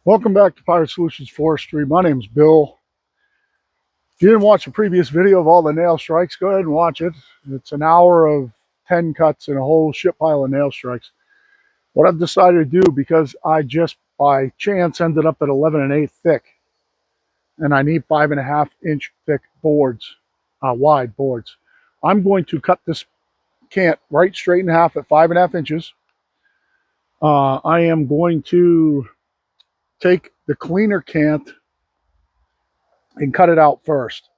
Welcome back to Pirate Solutions Forestry. My name's Bill. If you didn't watch the previous video of all the nail strikes, go ahead and watch it. It's an hour of 10 cuts and a whole shit pile of nail strikes. What I've decided to do, because I just by chance ended up at 11 1/8 thick, and I need 5.5-inch thick boards, wide boards, I'm going to cut this cant right straight in half at 5.5 inches. I am going to take the cleaner cant and cut it out first.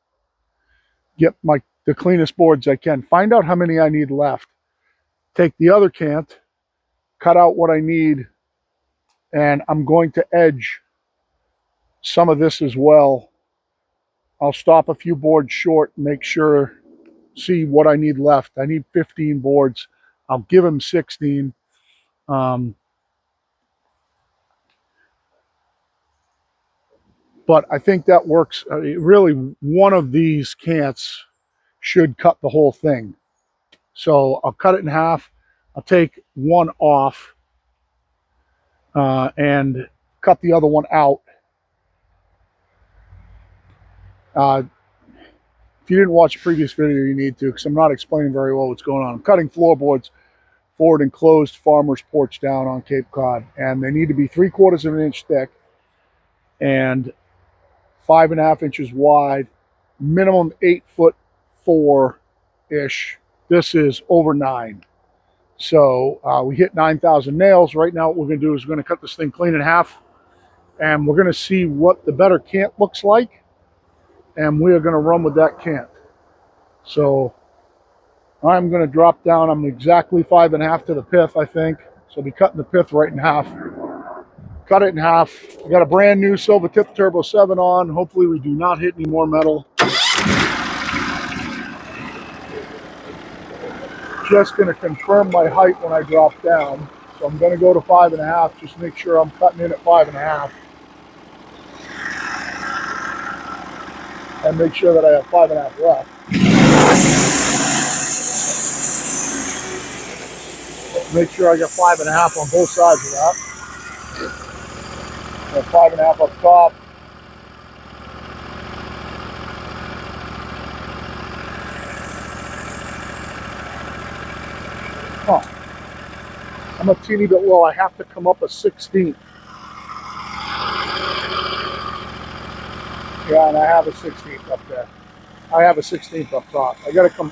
Get the cleanest boards I can. Find out how many I need left. Take the other cant, cut out what I need, and I'm going to edge some of this as well. I'll stop a few boards short, make sure, see what I need left. I need 15 boards. I'll give him 16. But I think that works. Really, one of these cants should cut the whole thing. So I'll cut it in half. I'll take one off and cut the other one out. If you didn't watch the previous video, you need to, because I'm not explaining very well what's going on. I'm cutting floorboards for an enclosed farmer's porch down on Cape Cod, and they need to be 3/4 of an inch thick and 5.5 inches wide, minimum 8'4" ish. This is over 9. So we hit 9,000 nails. Right now what we're going to do is we're going to cut this thing clean in half, and we're going to see what the better cant looks like, and we are going to run with that cant. So I'm going to drop down. I'm exactly 5.5 to the pith, I think. So I'll be cutting the pith right in half. Cut it in half. I got a brand new Silvatip Turbo 7 on. Hopefully we do not hit any more metal. Just going to confirm my height when I drop down. So I'm going to go to 5.5. Just make sure I'm cutting in at 5.5. And make sure that I have 5.5 left. Make sure I get 5.5 on both sides of that. And 5.5 up top. Huh. I'm a teeny bit low. I have to come up a 16th. Yeah, and I have a 16th up there. I have a 16th up top. I got to come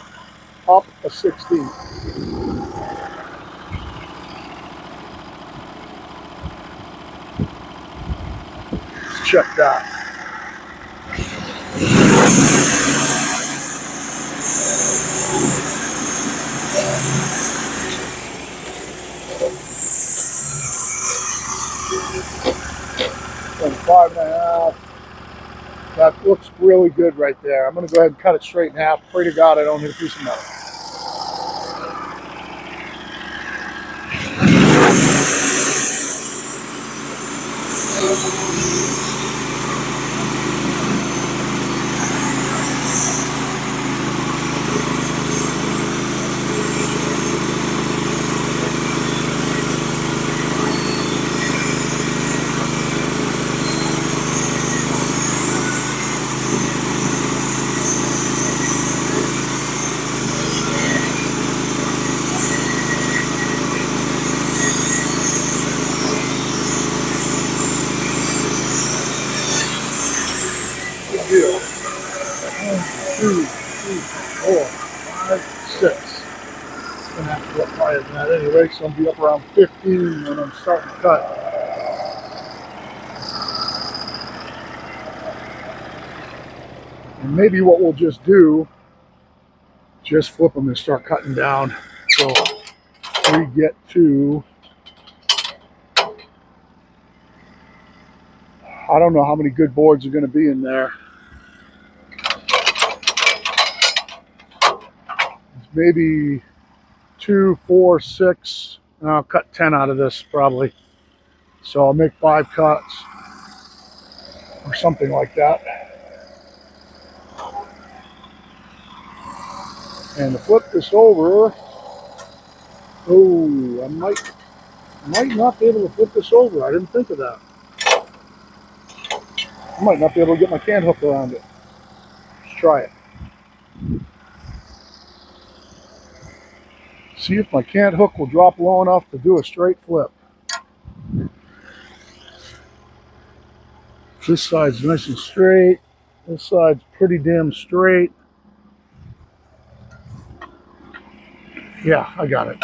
up a 16th. Let's check that. And 5.5. That looks really good right there. I'm going to go ahead and cut it straight in half. Pray to God I don't hit a piece of metal. Good deal. 1, 2, 3, 4, 5, 6. I'm going to have to go up higher than that anyway, so I'll be up around 15 when I'm starting to cut. And maybe what we'll just do, just flip them and start cutting down. So we get to, I don't know how many good boards are going to be in there. Maybe 2, 4, 6. And I'll cut 10 out of this probably. So I'll make 5 cuts or something like that. And to flip this over, oh, I might not be able to flip this over. I didn't think of that. I might not be able to get my can hook around it. Let's try it. See if my can hook will drop low enough to do a straight flip. This side's nice and straight. This side's pretty damn straight. Yeah, I got it.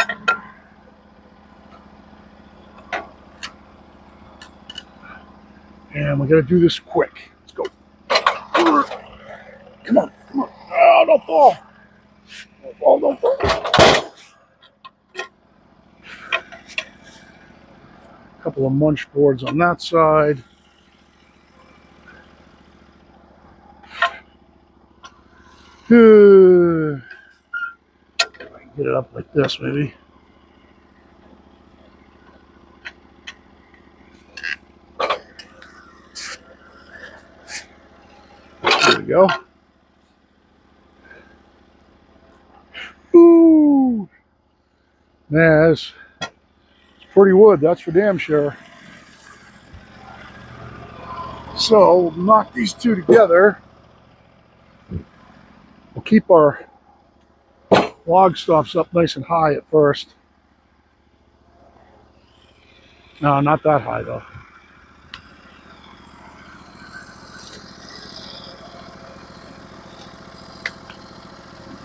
And we gotta do this quick. Let's go. Come on, come on. Oh, don't fall. Don't fall, don't fall. A couple of munch boards on that side. If I can get it up like this, maybe. There we go. Ooh. Man, it's pretty wood, that's for damn sure. So, we'll knock these two together. We'll keep our log stops up nice and high at first. No, not that high though.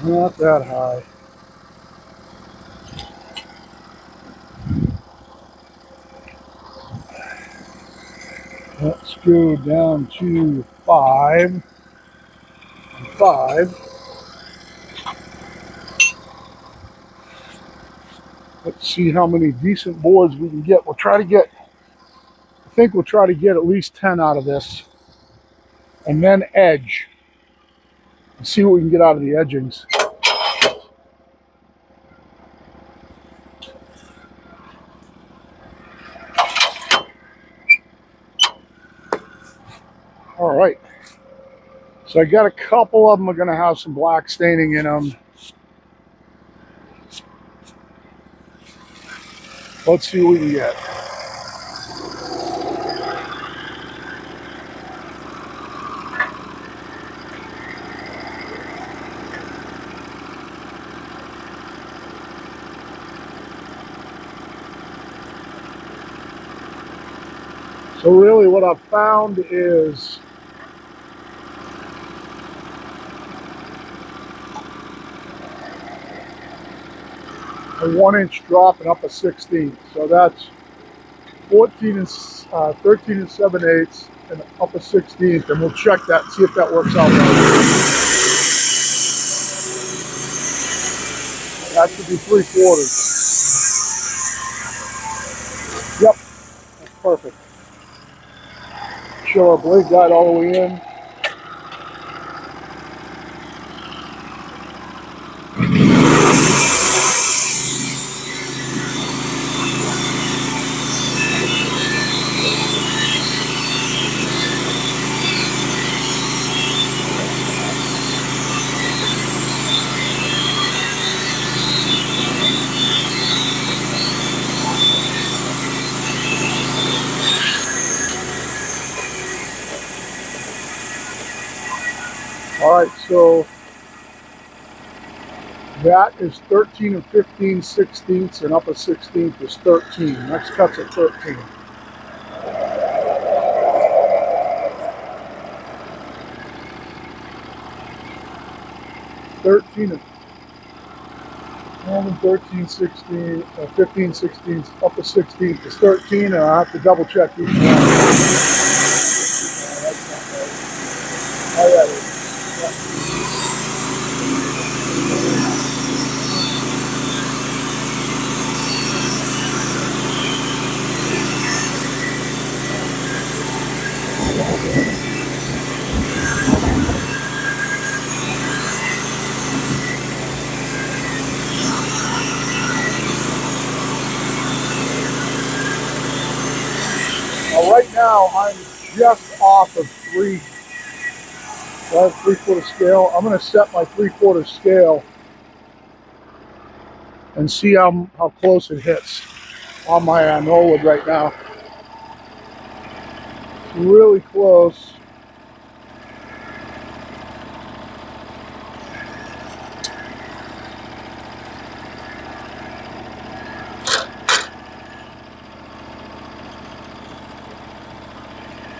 Not that high. Let's go down to 5 and 5. Let's see how many decent boards we can get. We'll try to get, I think we'll try to get at least 10 out of this. And then edge. And see what we can get out of the edgings. All right. So I got a couple of them are going to have some black staining in them. Let's see what we can get. So really what I've found is a 1-inch drop and up a 16th. So that's 13 and 7/8 and up a 16th, and we'll check that and see if that works out right. That should be 3/4. Yep, that's perfect. Show our blade guide all the way in. All right, so that is 13 and 15/16 and up a 16th is 13. Next cut's at 13. And 13, 16, 15/16 up a 16th is 13, and I have to double check each one. That's not right. Oh, yeah, it is. Now, right now, I'm just off of 3. So I have 3/4 scale. I'm going to set my 3/4 scale and see how close it hits on my Norwood right now. Really close.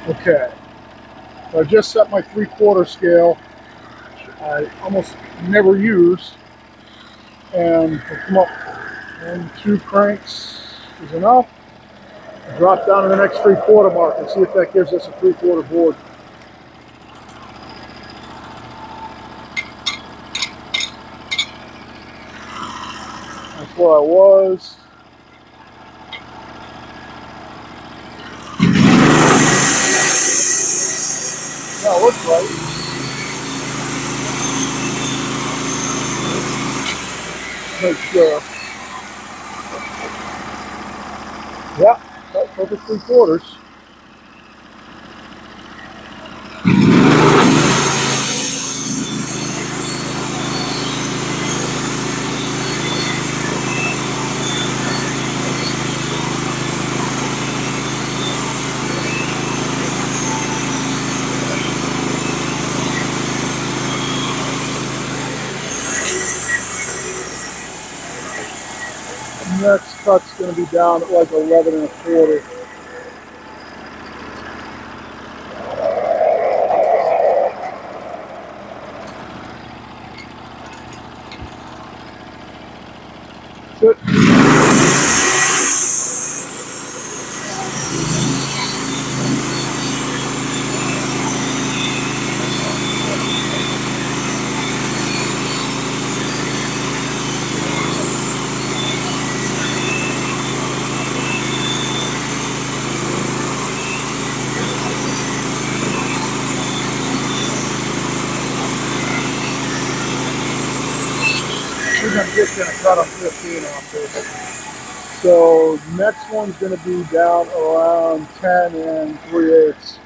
Okay, so I just set my 3/4 scale. I almost never use, and we'll come up. 1, 2 cranks is enough. Drop down to the next 3/4 mark and see if that gives us a 3/4 board. That's where I was. That looks right. Make sure. Yeah, that's perfect 3/4. Next cut's going to be down at like 11 1/4. That's it. I'm just going to cut them 15 off this. So next one's going to be down around 10 3/8.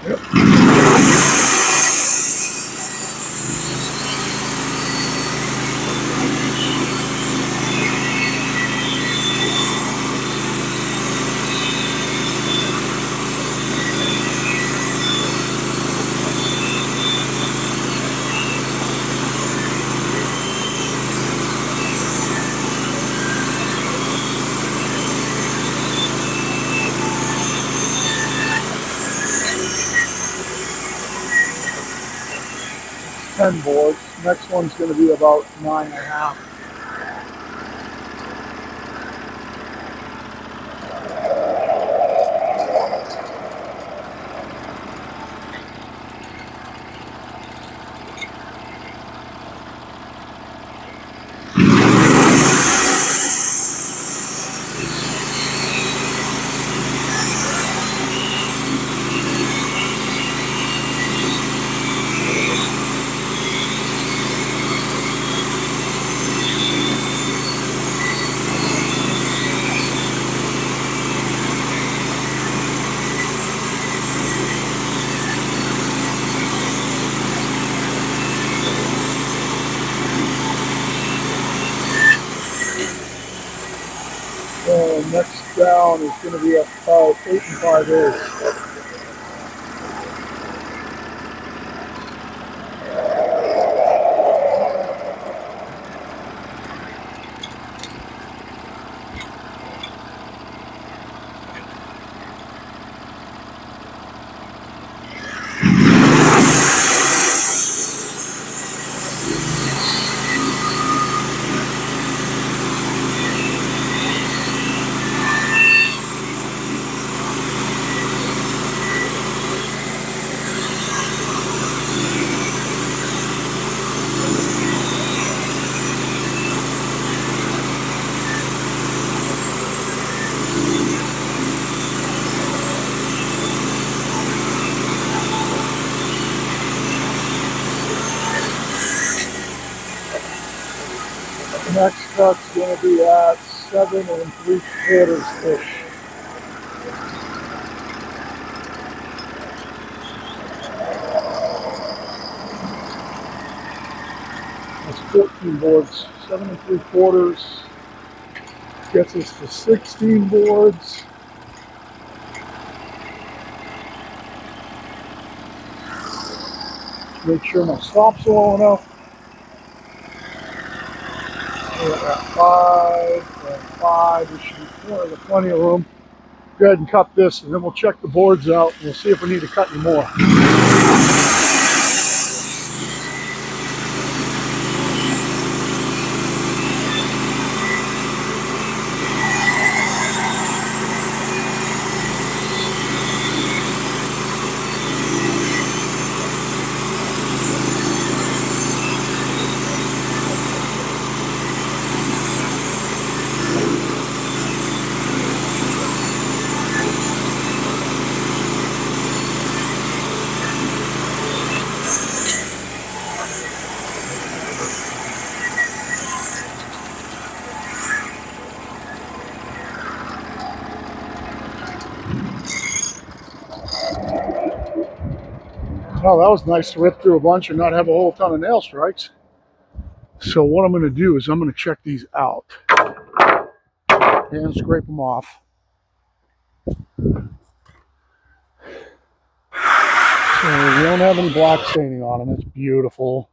Yep. 10 boards. Next one's going to be about 9 1/2. So next down is going to be about 8 5/8. Next cut's going to be at 7 3/4 ish. That's 14 boards. 7 3/4 gets us to 16 boards. Make sure my stop's low enough. We're at 5. There should be plenty of room. Go ahead and cut this, and then we'll check the boards out, and we'll see if we need to cut any more. Well, that was nice to rip through a bunch and not have a whole ton of nail strikes. So what I'm going to do is I'm going to check these out and scrape them off. So we don't have any black staining on them. It's beautiful.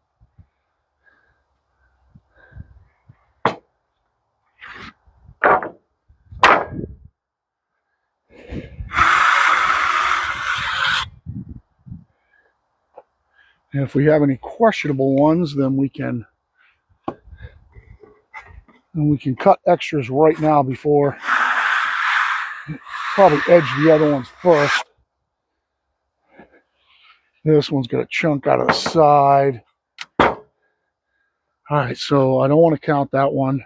And if we have any questionable ones, then we can cut extras right now before, probably edge the other ones first. This one's got a chunk out of the side. All right, so I don't want to count that one.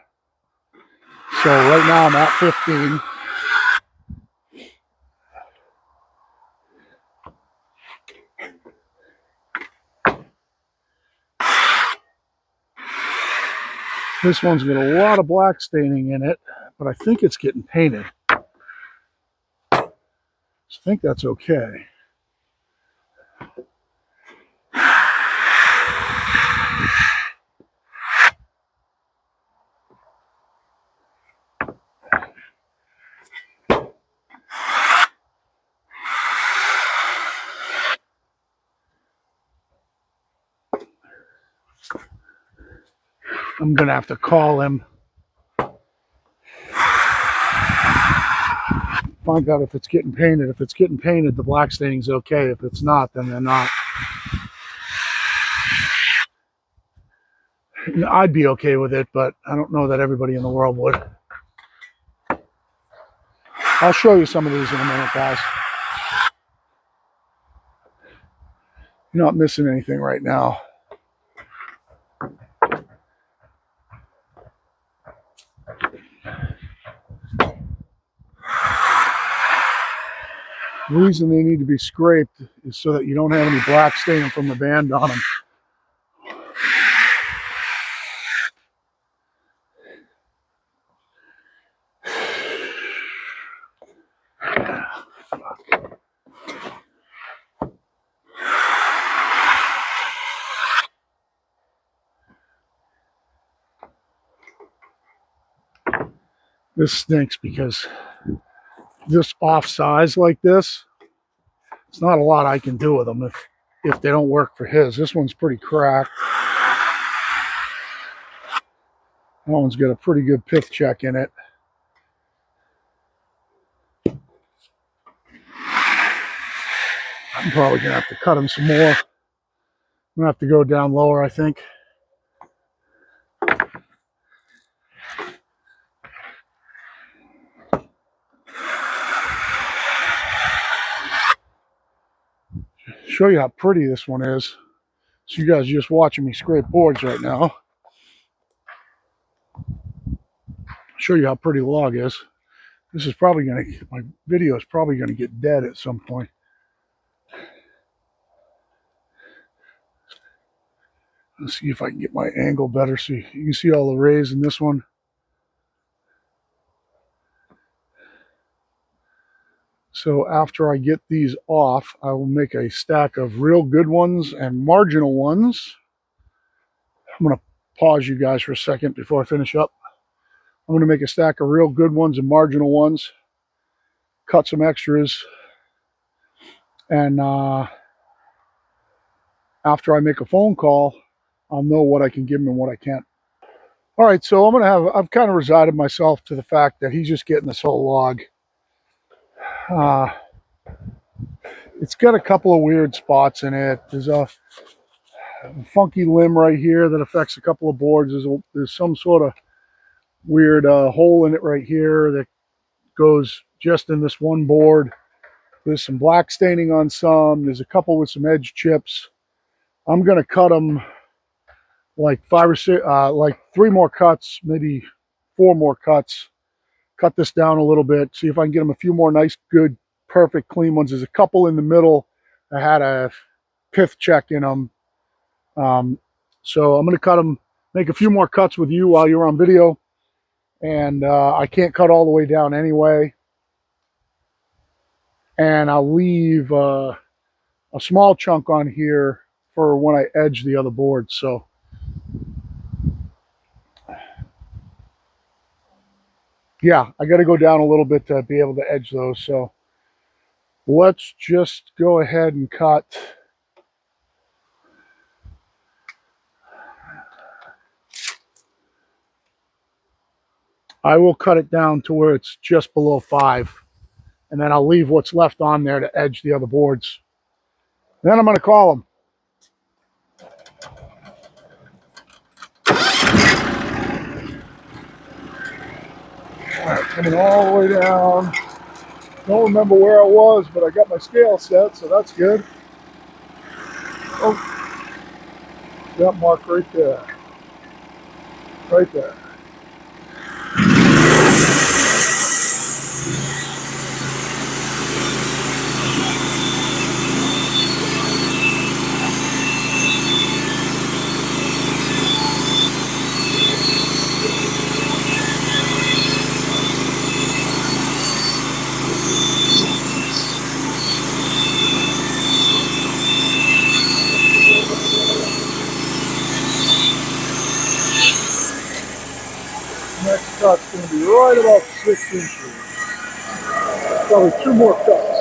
So right now I'm at 15. This one's got a lot of black staining in it, but I think it's getting painted. So I think that's okay. I'm going to have to call him. Find out if it's getting painted. If it's getting painted, the black staining's okay. If it's not, then they're not. I'd be okay with it, but I don't know that everybody in the world would. I'll show you some of these in a minute, guys. You're not missing anything right now. The reason they need to be scraped is so that you don't have any black staining from the band on them. This stinks because this off size like this, it's not a lot I can do with them if they don't work for his. This one's pretty cracked. That one's got a pretty good pith check in it. I'm probably going to have to cut him some more. I'm going to have to go down lower, I think. Show you how pretty this one is. So you guys are just watching me scrape boards right now. Show you how pretty the log is. This is probably going to, my video is probably going to get dead at some point. Let's see if I can get my angle better so you can see all the rays in this one. So after I get these off, I will make a stack of real good ones and marginal ones. I'm going to pause you guys for a second before I finish up. I'm going to make a stack of real good ones and marginal ones, cut some extras, and after I make a phone call, I'll know what I can give him and what I can't. All right, so I've kind of resigned myself to the fact that he's just getting this whole log. It's got a couple of weird spots in it. There's a funky limb right here that affects a couple of boards. There's some sort of weird hole in it right here that goes just in this one board. There's some black staining on some. There's a couple with some edge chips. I'm going to cut them like 5 or 6, like 3 more cuts, maybe 4 more cuts. Cut this down a little bit, see if I can get them a few more nice, good, perfect, clean ones. There's a couple in the middle that had a pith check in them. So I'm going to cut them, make a few more cuts with you while you're on video. And I can't cut all the way down anyway. And I'll leave a small chunk on here for when I edge the other boards. So yeah, I got to go down a little bit to be able to edge those. So let's just go ahead and cut. I will cut it down to where it's just below 5. And then I'll leave what's left on there to edge the other boards. Then I'm going to call them. All right, coming all the way down. Don't remember where I was, but I got my scale set, so that's good. Oh, that mark right there. Right there. Next cut's going to be right about 6 inches. Probably 2 more cuts.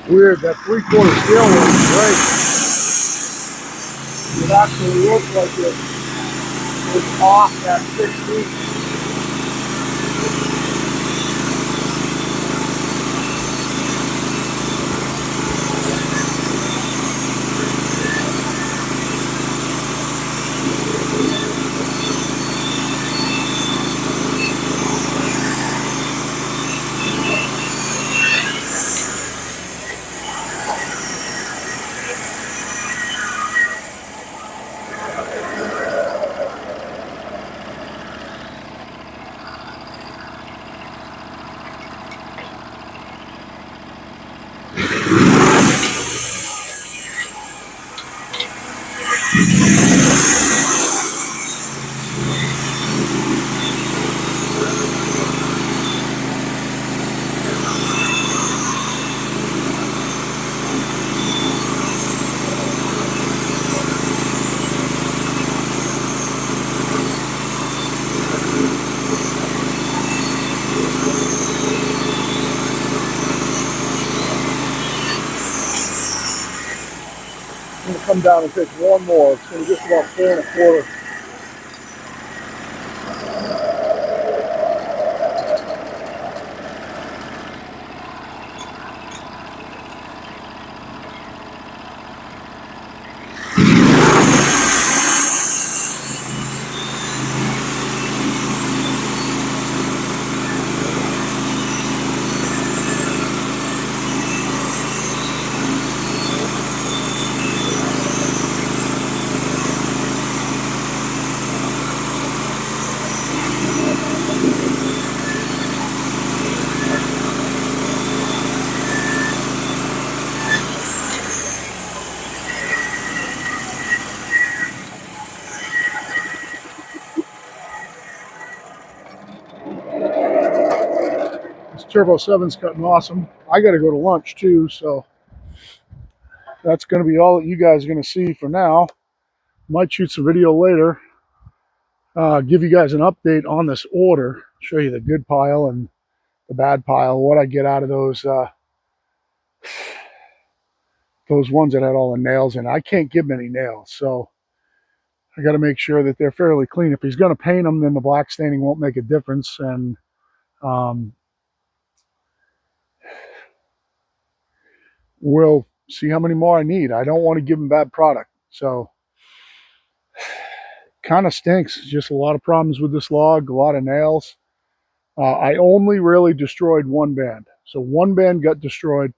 Weird, that 3/4 scale was great. It actually looked like it was off at 16. I'm going to come down and take one more. It's going to just about 4 1/4. This Turbo 7's cutting awesome. I got to go to lunch too, so that's going to be all that you guys are going to see for now. Might shoot some video later. Give you guys an update on this order, show you the good pile and the bad pile, what I get out of those ones that had all the nails in. I can't give them any nails, so I got to make sure that they're fairly clean. If he's going to paint them, then the black staining won't make a difference, and we'll see how many more I need. I don't want to give him bad product, so kind of stinks. Just a lot of problems with this log, a lot of nails. I only really destroyed one band, so one band got destroyed.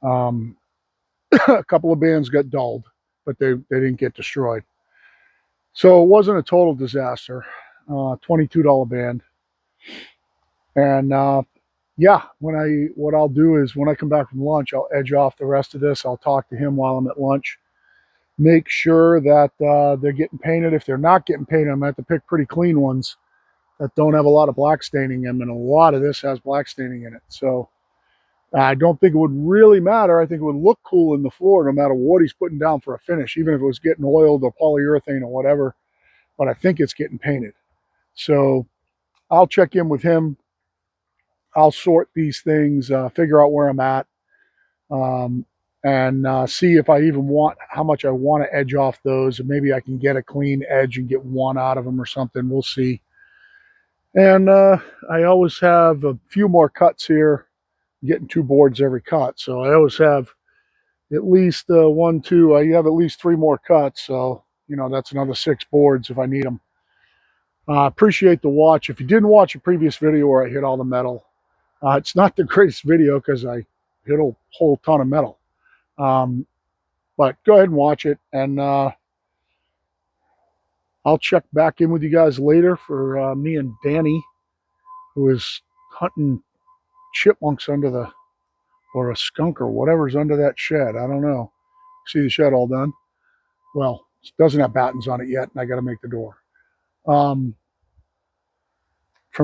A couple of bands got dulled, but they didn't get destroyed. So it wasn't a total disaster. $22 band. And yeah, what I'll do is when I come back from lunch, I'll edge off the rest of this. I'll talk to him while I'm at lunch. Make sure that they're getting painted. If they're not getting painted, I'm going to have to pick pretty clean ones that don't have a lot of black staining in them. And a lot of this has black staining in it. So I don't think it would really matter. I think it would look cool in the floor no matter what he's putting down for a finish, even if it was getting oiled or polyurethane or whatever. But I think it's getting painted. So I'll check in with him. I'll sort these things, figure out where I'm at, and see if I even want, how much I want to edge off those. And maybe I can get a clean edge and get one out of them or something. We'll see. And I always have a few more cuts here, getting 2 boards every cut. So I always have at least 1, 2, I have at least 3 more cuts. So, you know, that's another 6 boards if I need them. Appreciate the watch. If you didn't watch a previous video where I hit all the metal, it's not the greatest video because I hit a whole ton of metal. But go ahead and watch it, and I'll check back in with you guys later for me and Danny, who is hunting chipmunks under the, or a skunk or whatever's under that shed. I don't know. See the shed all done? Well, it doesn't have battens on it yet, and I got to make the door. For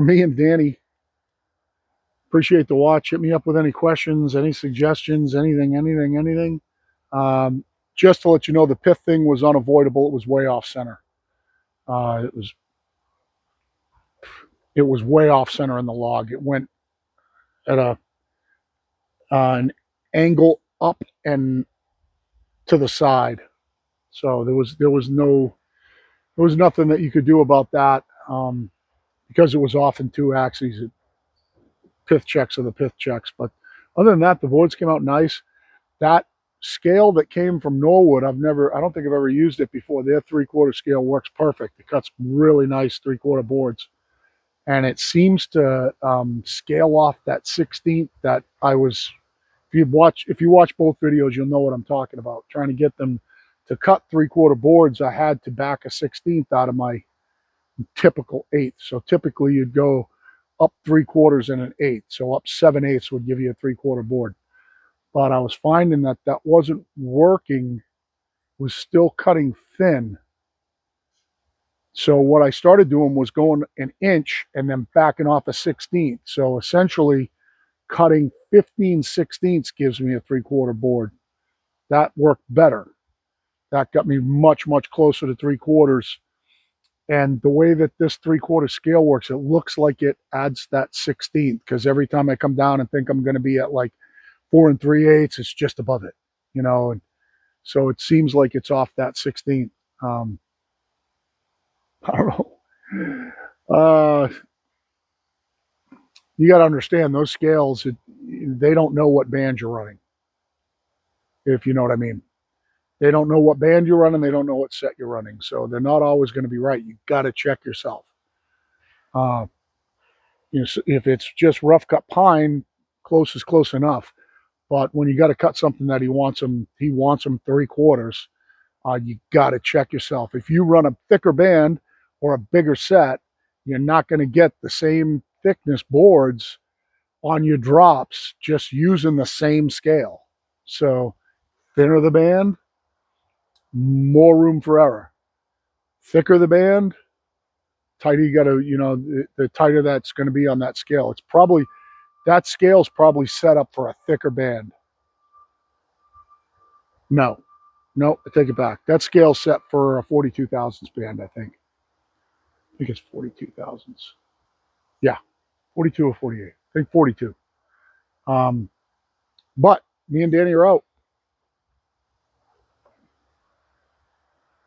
me and Danny, appreciate the watch. Hit me up with any questions, any suggestions, anything. Just to let you know, the pith thing was unavoidable. It was way off center. It was way off center in the log. It went at an angle up and to the side. So there was nothing that you could do about that, because it was off in 2 axes. Pith checks are the pith checks. But other than that, the boards came out nice. That scale that came from Norwood, I don't think I've ever used it before. Their 3/4 scale works perfect. It cuts really nice 3/4 boards. And it seems to scale off that 16th that I was, if you watch both videos, you'll know what I'm talking about. Trying to get them to cut 3/4 boards, I had to back a 16th out of my typical 1/8. So typically you'd go up 3/4 and an 1/8. So up 7/8 would give you a 3/4 board. But I was finding that wasn't working, was still cutting thin. So what I started doing was going an inch and then backing off a 16th. So essentially cutting 15/16 gives me a 3/4 board. That worked better. That got me much closer to 3/4. And the way that this 3/4 scale works, it looks like it adds that 16th, because every time I come down and think I'm going to be at like 4 3/8, it's just above it, you know. And so it seems like it's off that 16th. I don't know. You got to understand those scales, they don't know what band you're running, if you know what I mean. They don't know what band you're running. They don't know what set you're running. So they're not always going to be right. You got to check yourself. You know, if it's just rough cut pine, close is close enough. But when you got to cut something that he wants them 3/4. You got to check yourself. If you run a thicker band or a bigger set, you're not going to get the same thickness boards on your drops just using the same scale. So thinner the band, more room for error. Thicker the band, tighter you got to, you know, the tighter that's going to be on that scale. It's probably, that scale's probably set up for a thicker band. No, No, I take it back. That scale's set for a 42 thousandths band, I think. I think it's 42 thousandths. Yeah, 42 or 48. I think 42. But me and Danny are out.